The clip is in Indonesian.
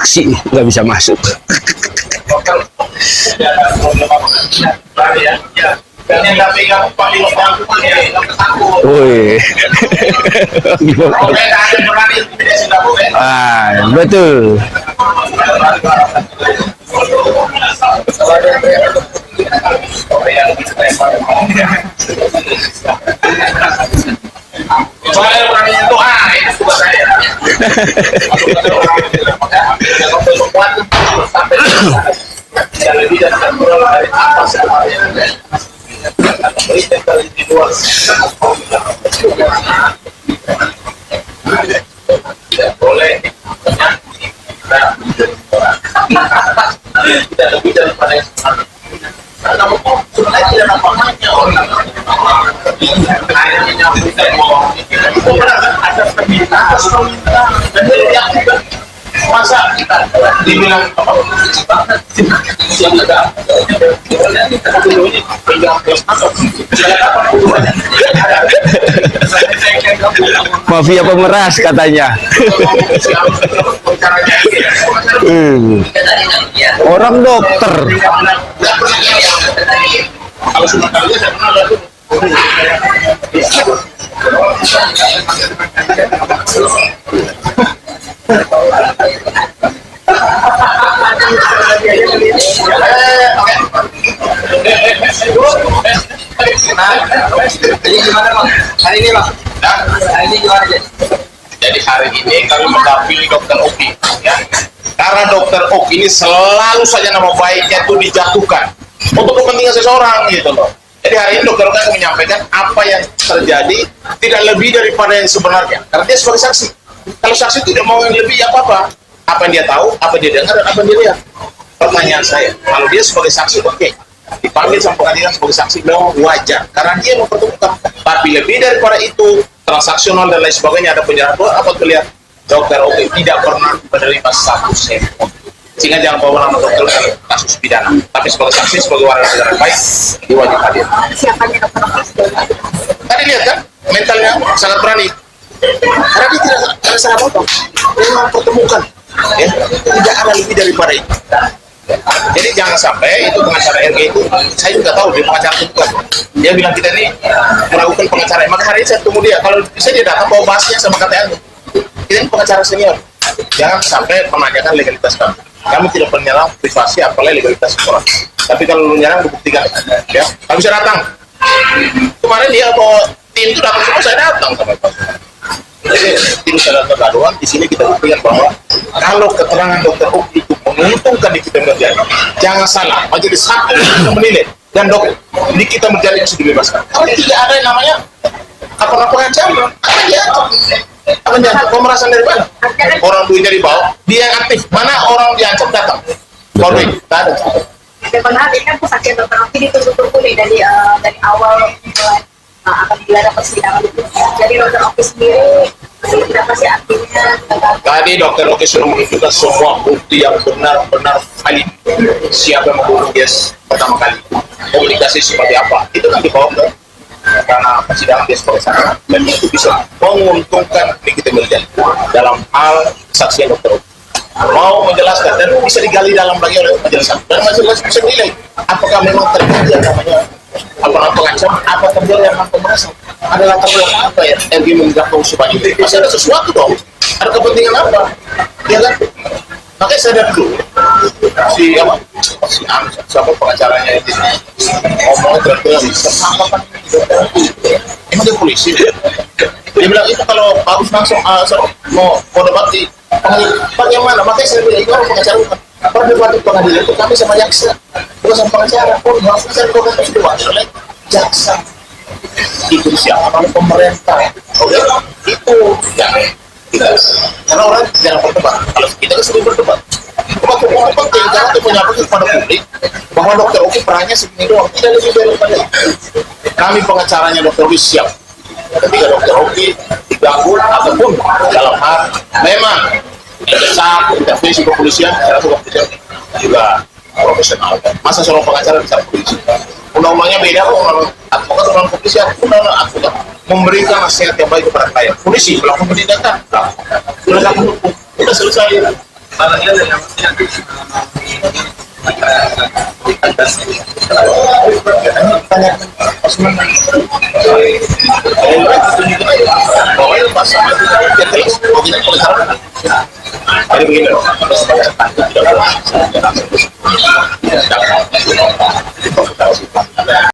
saksi nggak bisa masuk. Woi, betul. Soalnya berani itu itu buat saya. Yang lebih dan kurang dari apa sebenarnya. Tidak boleh tidak lebih daripada yang karena sebenarnya tidak ada apa-apanya orang hanya menyampaikan bahwa itu benar ada permintaan dan dia juga masa kita dibilang apa yang ada dulu ini pegang Mafia pemeras katanya. Orang dokter. kalau sudah kali saya pernah lihat Jadi gimana bang? Hari ini bang? Hari ini gimana aja? Jadi hari ini kami mendampingi Dokter Oki, ya. Karena Dokter Oki ini selalu saja nama baiknya itu dijatuhkan untuk kepentingan seseorang gitu loh. Jadi hari ini Dokter Oki akan menyampaikan apa yang terjadi tidak lebih daripada yang sebenarnya. Karena dia sebagai saksi. Kalau saksi tidak mau yang lebih apa-apa. Apa yang dia tahu, apa yang dia dengar, dan apa yang dia lihat. Pertanyaan saya, kalau dia sebagai saksi, oke. Dipanggil sama pengadilan sebagai saksi, memang wajar. Karena dia mempertemukan. Tapi lebih daripada itu, transaksional dan lain sebagainya, ada penjara apa terlihat Dokter Oki tidak pernah menerima 1 sen. Sehingga jangan bawa nama dokter dalam kasus pidana. Tapi sebagai saksi, sebagai warga negara yang baik, dia wajib hadir. Siapanya Dokter Oki? Tadi lihat kan, mentalnya sangat berani. Karena dia tidak ada salah apa-apa. Dia mempertemukan. Ya, tidak ada lebih daripada itu. Jadi jangan sampai itu pengacara RG itu, saya juga tahu dia pengacara itu bukan. Dia bilang kita ini melakukan pengacara. Maka hari ini saya tunggu dia. Kalau bisa dia datang bawa bahasnya sama KTN. Kita ini pengacara senior. Jangan sampai menanyakan legalitas kami. Kami tidak menyerang privasi apalagi legalitas orang. Tapi kalau lu nyerang dibuktikan, ya. Kami bisa datang. Kemarin dia bawa tim itu datang semua, saya datang sama Pak. Jadi tim saya kegaduhan di sini kita buktikan bahwa kalau keterangan Dokter Oki itu menguntungkan di kita Merjani, jangan salah, majelis hakim bisa menilai dan di kita Merjani bisa dibebaskan. Kalau tidak ada yang namanya apa pengancam, apa dia pemerasan dari mana? Orang duit dari bawah, dia yang aktif. Mana orang diancam datang? Kalau duit, tak ada. Sebenarnya kan kesaksian Dokter Oki ditunggu-tunggu nih dari awal akan digelar persidangan itu. Jadi Dokter Oki sendiri berapa sih artinya? Tadi Dokter Oki sudah menunjukkan semua bukti yang benar-benar valid. Siapa yang membunuh dia pertama kali? Komunikasi seperti apa? Itu kan dibawa ke karena persidangan dia sebagai saksi dan itu bisa menguntungkan Nikita Mirzani dalam hal kesaksian Dokter Oki. Mau menjelaskan dan bisa digali dalam lagi oleh majelis hakim dan majelis bisa menilai apakah memang terjadi yang namanya apa pengancam, apa terjadi yang pemerasan, ada latar belakang apa ya RG menggabung sebanyak itu, masih ada sesuatu dong, ada kepentingan apa, ya kan? Makanya saya lihat dulu si siapa pengacaranya itu ngomong terus tersangka kan emang dia polisi, dia bilang itu kalau harus langsung mau debat di bagaimana, makanya saya bilang itu orang pengacara bukan berdebat di pengadilan itu kami sama jaksa bukan sama pengacara. Saya bukan kedua oleh jaksa itu siapa oleh pemerintah. Oke, itu jangan kita karena orang jarang berdebat. Kalau kita kan sering berdebat. Debat hukum penting karena untuk menyampaikan kepada publik bahwa Dokter Oki perannya segini doang, tidak lebih daripada itu. Kami pengacaranya Dokter Oki siap ketika Dokter Oki diganggu ataupun dalam hal memang saat intervensi kepolisian, saya rasa kepolisian juga profesional. Masa seorang pengacara bisa polisi? Undang-undangnya beda kok, undang advokat, undang kepolisian, undang advokat memberikan nasihat yang baik kepada klien. Polisi melakukan penindakan, penegakan hukum, sudah selesai. Para dia yang Pokoknya pas sama itu dia terus begini kalau salah. Jadi begini loh, tidak